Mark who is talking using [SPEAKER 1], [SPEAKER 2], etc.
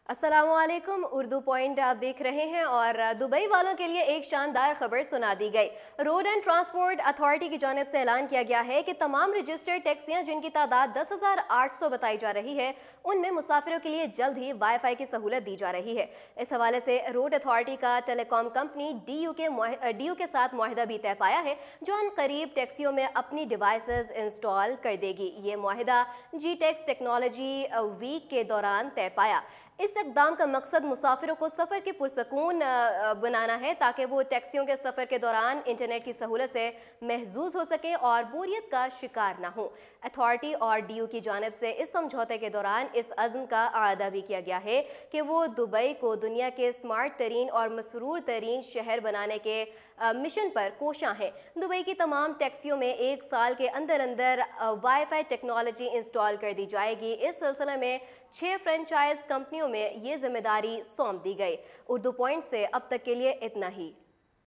[SPEAKER 1] अस्सलाम वालेकुम, उर्दू पॉइंट आप देख रहे हैं और दुबई वालों के लिए एक शानदार खबर सुना दी गई। रोड एंड ट्रांसपोर्ट अथॉरिटी की जानिब से ऐलान किया गया है कि तमाम रजिस्टर्ड टैक्सियां जिनकी तादाद 10,800 बताई जा रही है, उनमें मुसाफिरों के लिए जल्द ही वाईफाई की सहूलत दी जा रही है। इस हवाले से रोड अथॉरिटी का टेलीकॉम कंपनी DU के साथ मुआहिदा भी तय पाया है, जो अन करीब टैक्सियों में अपनी डिवाइसेस इंस्टॉल कर देगी। ये मुआहिदा G-Tex टेक्नोलॉजी वीक के दौरान तय पाया। इस इक़दाम का मकसद मुसाफिरों को सफ़र के पुरसकून बनाना है, ताकि वो टैक्सियों के सफ़र के दौरान इंटरनेट की सहूलत से महजूज हो सकें और बोरियत का शिकार ना हो। अथॉरिटी और DU की जानिब से इस समझौते के दौरान इस अज़्म का आदा भी किया गया है कि वो दुबई को दुनिया के स्मार्ट तरीन और मसरूर तरीन शहर बनाने के मिशन पर कोशां हैं। दुबई की तमाम टैक्सियों में 1 साल के अंदर अंदर वाईफाई टेक्नोलॉजी इंस्टॉल कर दी जाएगी। इस सिलसिले में 6 फ्रेंचाइज कंपनियों में ये जिम्मेदारी सौंप दी गई। उर्दू पॉइंट से अब तक के लिए इतना ही।